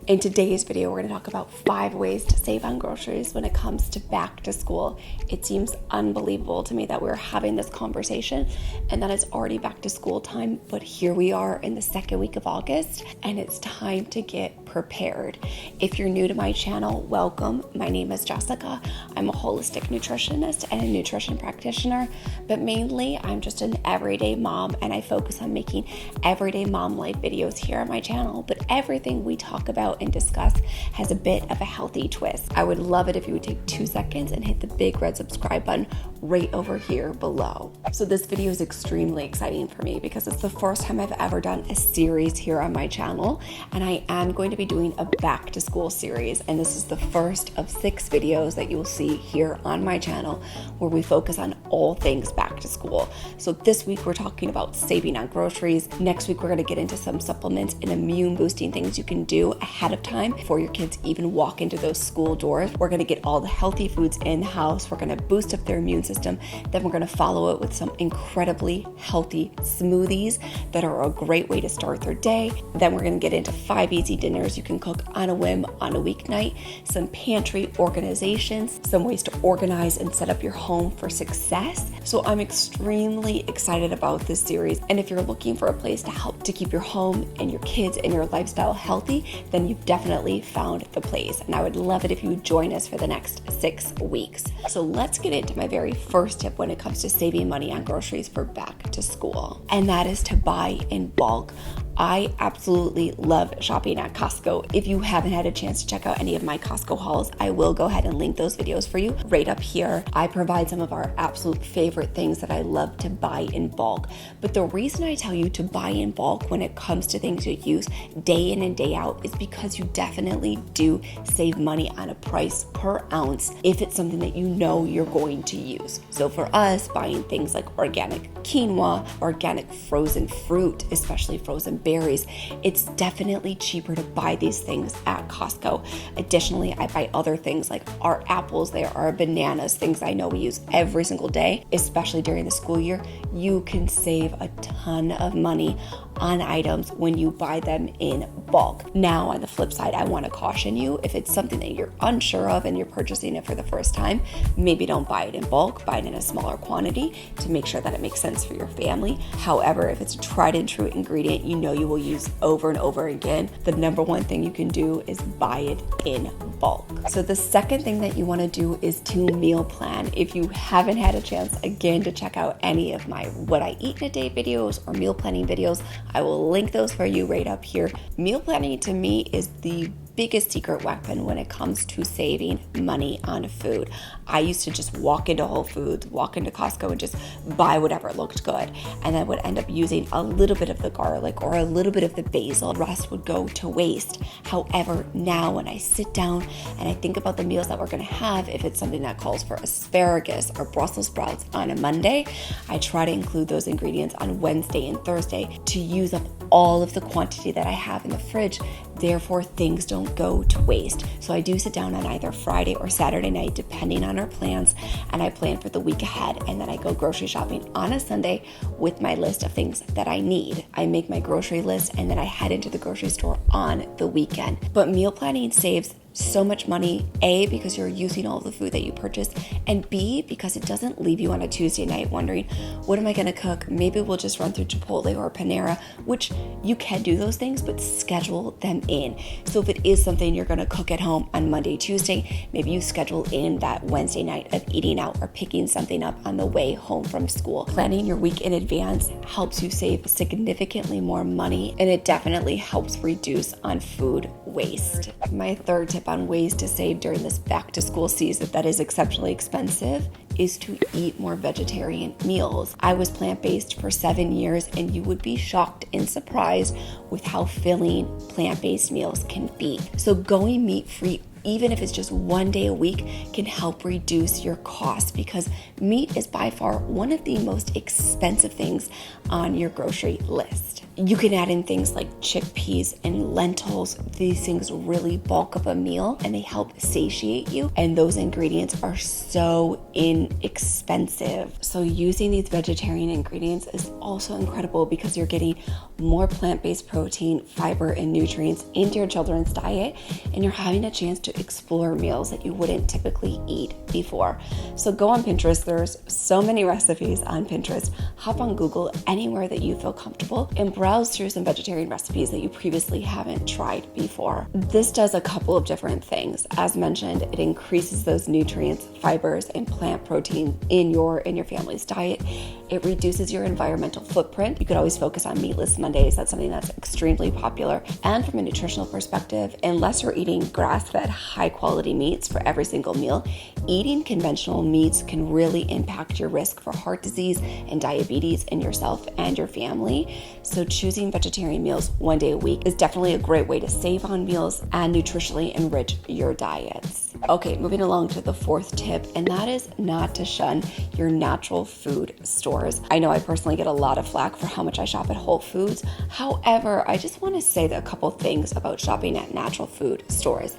In today's video, we're going to talk about 5 ways to save on groceries when it comes to back to school. It seems unbelievable to me that we're having this conversation and that it's already back to school time, but here we are in the second week of August and it's time to get prepared. If you're new to my channel, welcome. My name is Jessica. I'm a holistic nutritionist and a nutrition practitioner, but mainly I'm just an everyday mom and I focus on making everyday mom life videos here on my channel, but everything we talk about and discuss has a bit of a healthy twist. I would love it if you would take 2 seconds and hit the big red subscribe button right over here below. So this video is extremely exciting for me because it's the first time I've ever done a series here on my channel, and I am going to be doing a back to school series, and this is the first of 6 videos that you will see here on my channel where we focus on all things back to school. So this week we're talking about saving on groceries. Next week we're going to get into some supplements and immune boosting things you can do ahead of time before your kids even walk into those school doors. We're going to get all the healthy foods in the house. We're going to boost up their immune system. Then we're going to follow it with some incredibly healthy smoothies that are a great way to start their day. Then we're going to get into 5 easy dinners you can cook on a whim on a weeknight, some pantry organizations, some ways to organize and set up your home for success. So I'm extremely excited about this series. And if you're looking for a place to help to keep your home and your kids and your lifestyle healthy, then you've definitely found the place. And I would love it if you would join us for the next 6 weeks. So let's get into my very first tip when it comes to saving money on groceries for back to school. And that is to buy in bulk. I absolutely love shopping at Costco. If you haven't had a chance to check out any of my Costco hauls, I will go ahead and link those videos for you right up here. I provide some of our absolute favorite things that I love to buy in bulk. But the reason I tell you to buy in bulk when it comes to things you use day in and day out is because you definitely do save money on a price per ounce if it's something that you know you're going to use. So for us, buying things like organic quinoa, organic frozen fruit, especially frozen berries, it's definitely cheaper to buy these things at Costco. Additionally, I buy other things like our apples, there are bananas, things I know we use every single day, especially during the school year. You can save a ton of money on items when you buy them in bulk. Now, on the flip side, I want to caution you, if it's something that you're unsure of and you're purchasing it for the first time, maybe don't buy it in bulk, buy it in a smaller quantity to make sure that it makes sense for your family. However, if it's a tried and true ingredient you know you will use over and over again, the number one thing you can do is buy it in bulk. So the second thing that you want to do is to meal plan. If you haven't had a chance, again, to check out any of my what I eat in a day videos or meal planning videos, I will link those for you right up here. Meal planning to me is the biggest secret weapon when it comes to saving money on food. I used to just walk into Whole Foods, walk into Costco and just buy whatever looked good. And I would end up using a little bit of the garlic or a little bit of the basil. The rest would go to waste. However, now when I sit down and I think about the meals that we're going to have, if it's something that calls for asparagus or Brussels sprouts on a Monday, I try to include those ingredients on Wednesday and Thursday to use up all of the quantity that I have in the fridge. Therefore, things don't go to waste. So I do sit down on either Friday or Saturday night, depending on our plans, and I plan for the week ahead. And then I go grocery shopping on a Sunday with my list of things that I need. I make my grocery list and then I head into the grocery store on the weekend. But meal planning saves so much money, A, because you're using all the food that you purchased, and B, because it doesn't leave you on a Tuesday night wondering, what am I going to cook? Maybe we'll just run through Chipotle or Panera, which you can do those things, but schedule them in. So if it is something you're going to cook at home on Monday, Tuesday, maybe you schedule in that Wednesday night of eating out or picking something up on the way home from school. Planning your week in advance helps you save significantly more money, and it definitely helps reduce on food waste. My third tip on ways to save during this back to school season that is exceptionally expensive is to eat more vegetarian meals. I was plant-based for 7 years, and you would be shocked and surprised with how filling plant-based meals can be. So going meat-free even if it's just one day a week, can help reduce your costs, because meat is by far one of the most expensive things on your grocery list. You can add in things like chickpeas and lentils. These things really bulk up a meal and they help satiate you. And those ingredients are so inexpensive. So using these vegetarian ingredients is also incredible because you're getting more plant-based protein, fiber, and nutrients into your children's diet, and you're having a chance to explore meals that you wouldn't typically eat before. So go on Pinterest. There's so many recipes on Pinterest. Hop on Google, anywhere that you feel comfortable, and browse through some vegetarian recipes that you previously haven't tried before. This does a couple of different things. As mentioned, it increases those nutrients, fibers, and plant protein in your family's diet. It reduces your environmental footprint. You could always focus on meatless Mondays. That's something that's extremely popular. And from a nutritional perspective, unless you're eating grass-fed, high-quality meats for every single meal, eating conventional meats can really impact your risk for heart disease and diabetes in yourself and your family. So choosing vegetarian meals one day a week is definitely a great way to save on meals and nutritionally enrich your diets. Okay, moving along to the fourth tip, and that is not to shun your natural food stores. I know I personally get a lot of flack for how much I shop at Whole Foods. However, I just want to say a couple things about shopping at natural food stores.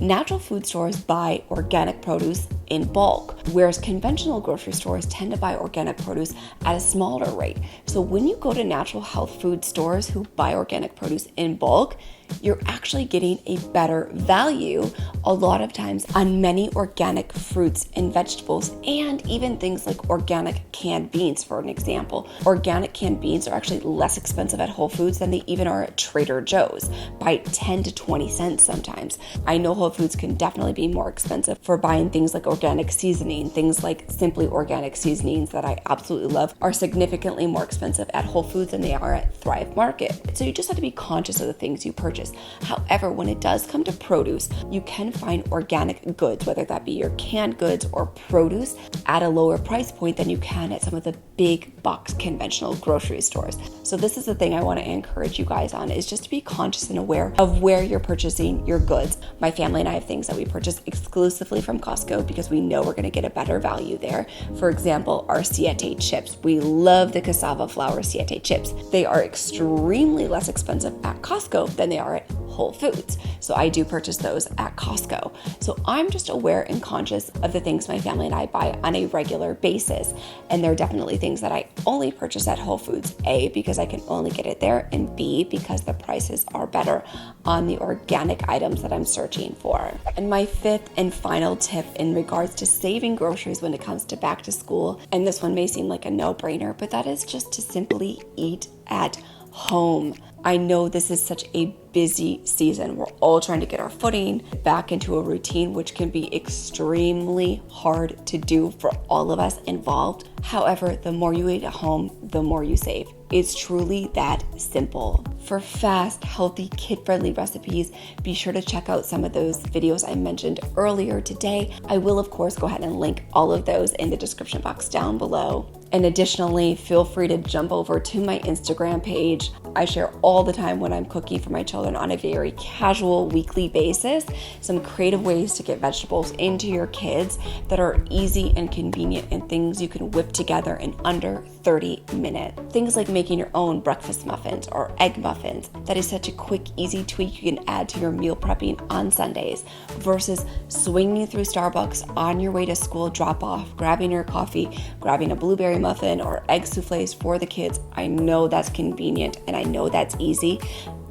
Natural food stores buy organic produce in bulk, whereas conventional grocery stores tend to buy organic produce at a smaller rate. So when you go to natural health food stores who buy organic produce in bulk, you're actually getting a better value a lot of times on many organic fruits and vegetables, and even things like organic canned beans, for an example. Organic canned beans are actually less expensive at Whole Foods than they even are at Trader Joe's, by 10 to 20 cents sometimes. I know Whole Foods can definitely be more expensive for buying things like organic seasoning. Things like Simply Organic seasonings that I absolutely love are significantly more expensive at Whole Foods than they are at Thrive Market. So you just have to be conscious of the things you purchase. However, when it does come to produce, you can find organic goods, whether that be your canned goods or produce, at a lower price point than you can at some of the big box conventional grocery stores. So this is the thing I want to encourage you guys on, is just to be conscious and aware of where you're purchasing your goods. My family and I have things that we purchase exclusively from Costco because we know we're going to get a better value there. For example, our siete chips. We love the cassava flour siete chips. They are extremely less expensive at Costco than they are at Whole Foods. So I do purchase those at Costco. So I'm just aware and conscious of the things my family and I buy on a regular basis. And there are definitely things that I only purchase at Whole Foods, A, because I can only get it there, and B, because the prices are better on the organic items that I'm searching for. And my fifth and final tip in regards to saving groceries when it comes to back to school, and this one may seem like a no-brainer, but that is just to simply eat at home. I know this is such a busy season. We're all trying to get our footing back into a routine, which can be extremely hard to do for all of us involved. However, the more you eat at home, the more you save. It's truly that simple. For fast, healthy, kid-friendly recipes, be sure to check out some of those videos I mentioned earlier today. I will, of course, go ahead and link all of those in the description box down below. And additionally, feel free to jump over to my Instagram page. I share all the time when I'm cooking for my children on a very casual weekly basis, some creative ways to get vegetables into your kids that are easy and convenient, and things you can whip together in under 30 minutes. Things like making your own breakfast muffins or egg muffins. That is such a quick, easy tweak you can add to your meal prepping on Sundays, versus swinging through Starbucks on your way to school drop off, grabbing your coffee, grabbing a blueberry muffin or egg souffles for the kids. I know that's convenient and I know that's easy,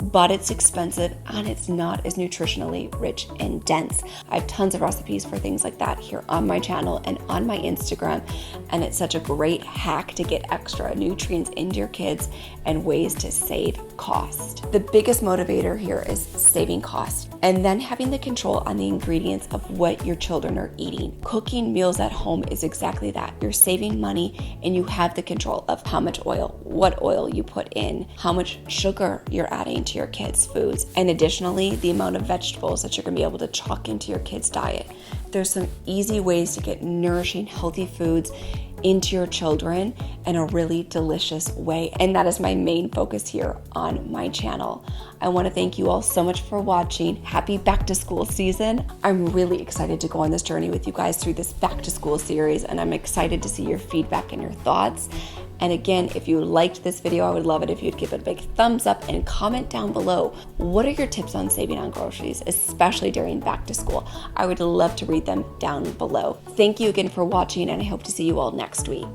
but it's expensive and it's not as nutritionally rich and dense. I have tons of recipes for things like that here on my channel and on my Instagram, and it's such a great hack to get extra nutrients into your kids and ways to save cost. The biggest motivator here is saving cost, and then having the control on the ingredients of what your children are eating. Cooking meals at home is exactly that. You're saving money and you have the control of how much oil, what oil you put in, how much sugar you're adding to your kids' foods, and additionally, the amount of vegetables that you're going to be able to chalk into your kids' diet. There's some easy ways to get nourishing, healthy foods into your children in a really delicious way. And that is my main focus here on my channel. I want to thank you all so much for watching. Happy back to school season. I'm really excited to go on this journey with you guys through this back to school series, and I'm excited to see your feedback and your thoughts. And again, if you liked this video, I would love it if you'd give it a big thumbs up and comment down below. What are your tips on saving on groceries, especially during back to school? I would love to read them down below. Thank you again for watching, and I hope to see you all next week.